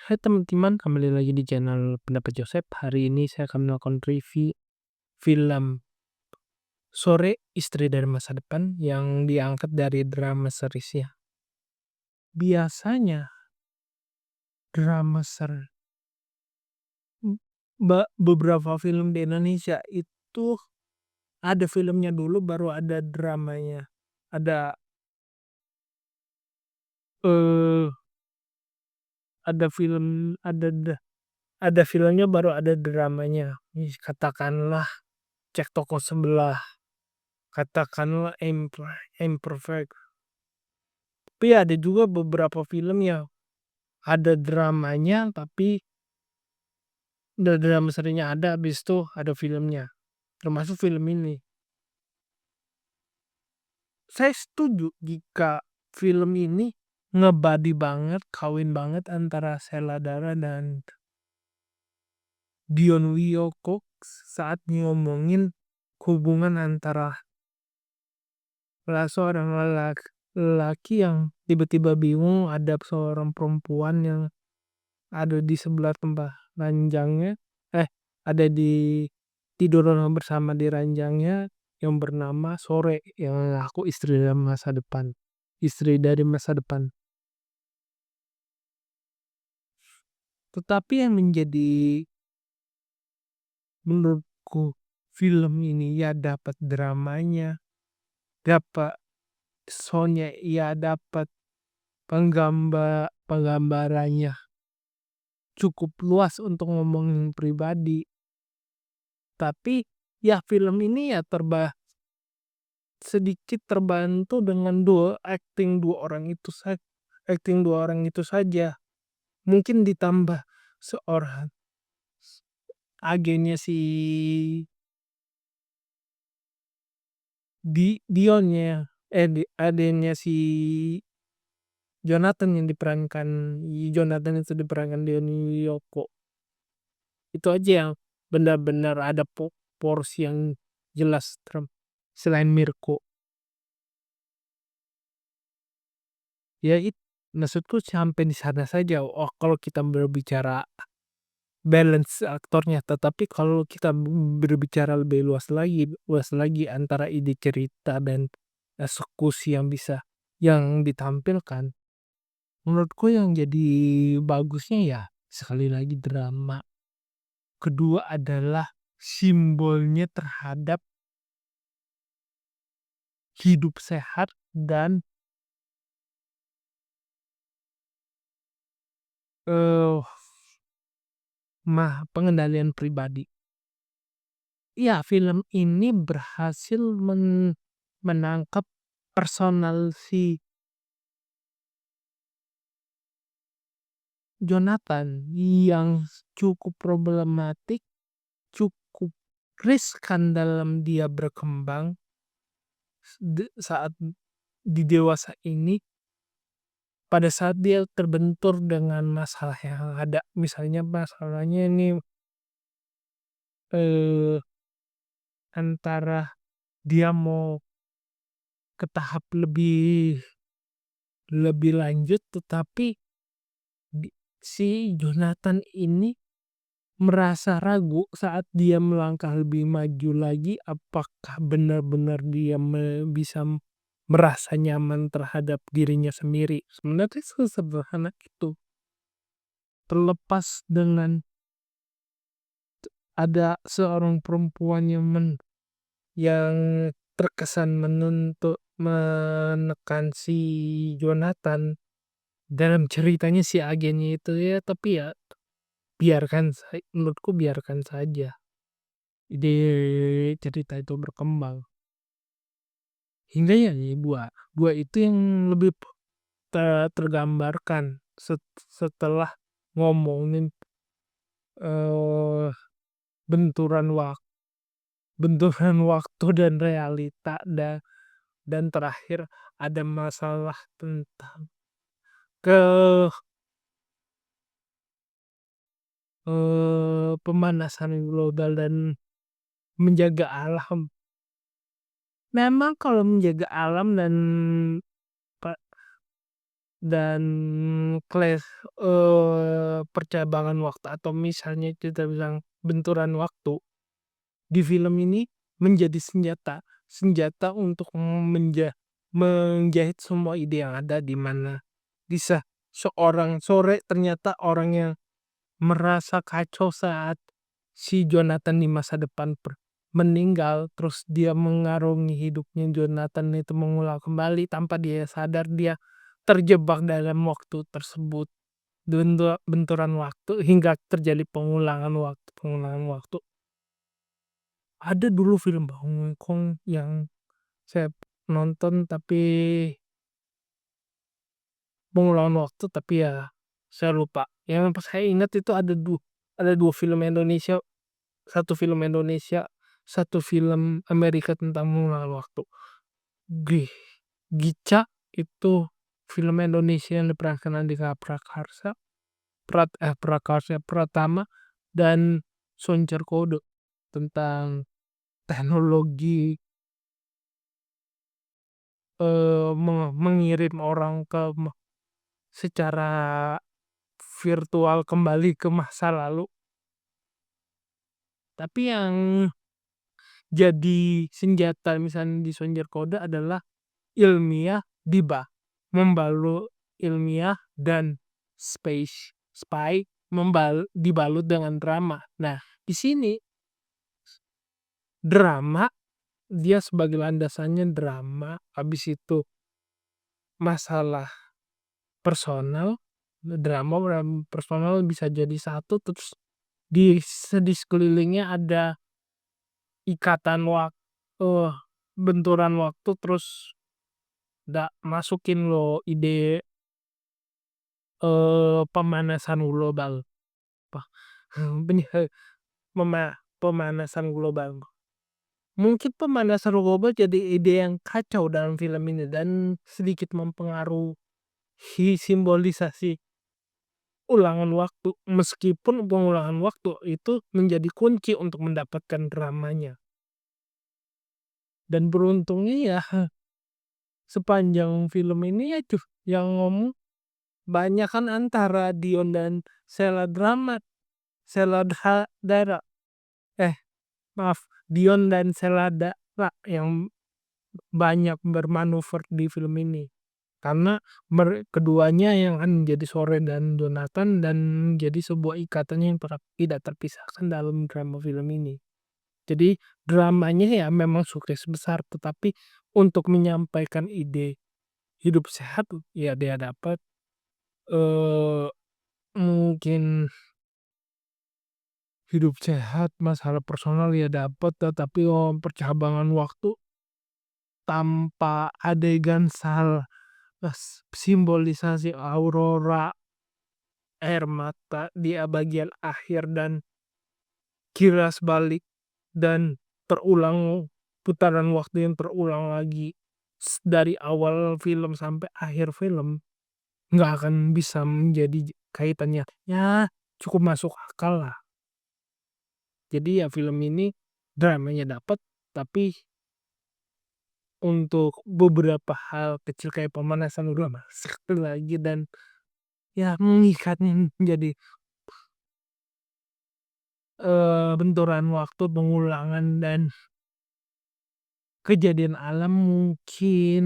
Hai teman-teman, kembali lagi di channel Pendapat Joseph. Hari ini saya akan melakukan review film Sore Istri dari Masa Depan yang diangkat dari drama series ya. Biasanya drama ser beberapa film di Indonesia itu ada filmnya dulu baru ada dramanya. Ada eh ada film ada filmnya baru ada dramanya. Katakanlah Cek Toko Sebelah, katakanlah Imperfect. Tapi ada juga beberapa film yang ada dramanya, tapi drama serinya ada, habis itu ada filmnya. Termasuk film ini. Saya setuju jika film ini ngebadi banget, kawin banget antara Sheila Dara dan Dion Wiyoko saat ngomongin hubungan antara seorang lelaki yang tiba-tiba bingung ada seorang perempuan yang ada di sebelah tempat ranjangnya, ada di tidur bersama di ranjangnya yang bernama Sore, yang aku istri dari masa depan. Tetapi yang menjadi menurutku film ini ya dapat dramanya, dapat soundnya, ya dapat penggambarannya cukup luas untuk ngomongin pribadi. Tapi ya film ini ya sedikit terbantu dengan acting dua orang itu saja. Mungkin ditambah seorang agennya si Dionnya, agennya si Jonathan itu diperankan Dion Wiyoko. Itu aja yang benar-benar ada porsi yang jelas selain Mirko. Ya itu maksudku sampai di sana saja. Oh, kalau kita berbicara balance aktornya, tetapi kalau kita berbicara lebih luas lagi antara ide cerita dan eksekusi yang ditampilkan, menurutku yang jadi bagusnya ya sekali lagi drama. Kedua adalah simbolnya terhadap hidup sehat dan eh pengendalian pribadi. Ya, film ini berhasil menangkap personal si Jonathan yang cukup problematik, cukup riskan dalam dia berkembang saat di dewasa ini, pada saat dia terbentur dengan masalah yang ada. Misalnya masalahnya ini eh antara dia mau ke tahap lebih lanjut, tetapi si Jonathan ini merasa ragu saat dia melangkah lebih maju lagi, apakah benar-benar dia bisa merasa nyaman terhadap dirinya sendiri. Sebenarnya sesederhana itu. Terlepas dengan ada seorang perempuan yang terkesan menekan si Jonathan dalam ceritanya si agennya itu ya, tapi ya menurutku biarkan saja ide cerita itu berkembang hingga ya dua itu yang lebih tergambarkan setelah ngomongin eh benturan waktu dan realita, dan terakhir ada masalah tentang ke pemanasan global dan menjaga alam. Memang kalau menjaga alam dan dan percabangan waktu atau misalnya kita bilang benturan waktu, di film ini menjadi senjata. Senjata untuk menjahit semua ide yang ada, di mana bisa seorang sore ternyata orang yang merasa kacau saat si Jonathan di masa depan meninggal, terus dia mengarungi hidupnya Jonathan itu mengulang kembali tanpa dia sadar dia terjebak dalam waktu tersebut. Benturan waktu hingga terjadi pengulangan waktu. Ada dulu film Hong Kong yang saya nonton tapi pengulangan waktu, tapi ya saya lupa. Yang pas saya ingat itu ada 2 film Indonesia, satu film Indonesia, satu film Amerika tentang pengulangan waktu. Gi Gica itu film Indonesia yang diperankan Andika Prakarsa Pratama dan Soncer Kode tentang teknologi mengirim orang secara virtual kembali ke masa lalu. Tapi yang jadi senjata misalnya di Soncer Kode adalah ilmiah membalut ilmiah dan spy dibalut dengan drama. Nah, di sini drama, dia sebagai landasannya drama, habis itu masalah personal, personal bisa jadi satu, terus di sekelilingnya ada ikatan benturan waktu, terus masukin lo ide pemanasan global. Pemanasan global. Mungkin pemanasan global jadi ide yang kacau dalam film ini dan sedikit mempengaruhi simbolisasi ulangan waktu, meskipun pengulangan waktu itu menjadi kunci untuk mendapatkan dramanya. Dan beruntungnya ya sepanjang film ini ya yang ngomong banyakan antara Dion dan Sheila Dara. Maaf, Dion dan Sheila Dara yang banyak bermanuver di film ini. Karena keduanya yang akan menjadi Sore dan Jonathan dan menjadi sebuah ikatan yang tidak terpisahkan dalam drama film ini. Jadi dramanya ya memang sukses besar, tetapi untuk menyampaikan ide hidup sehat ya dia dapat, mungkin hidup sehat, masalah personal ya dapat, tetapi percabangan waktu tanpa adegan simbolisasi aurora air mata di bagian akhir dan kilas balik dan terulang putaran waktu yang terulang lagi dari awal film sampai akhir film nggak akan bisa menjadi kaitannya ya cukup masuk akal lah. Jadi ya film ini dramanya dapat, tapi untuk beberapa hal kecil kayak pemanasan udah sekali lagi dan ya mengikatnya menjadi benturan waktu, pengulangan dan kejadian alam mungkin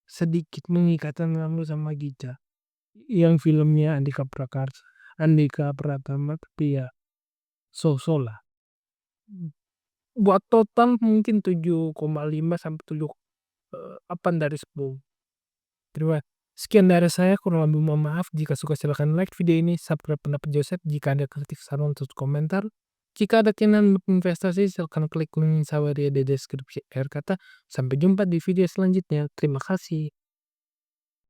sedikit mengikatkan kamu sama Gica. Yang filmnya Andika Pratama, tapi ya so-so lah. Buat total mungkin 7,5 sampai 8 dari 10. Sekian dari saya, kurang lebih mohon maaf. Jika suka silakan like video ini, subscribe pendapat Joseph. Jika ada kritik, saran, atau komentar, jika ada keinginan berinvestasi, silakan klik link Saweria di deskripsi akhir kata. Sampai jumpa di video selanjutnya. Terima kasih.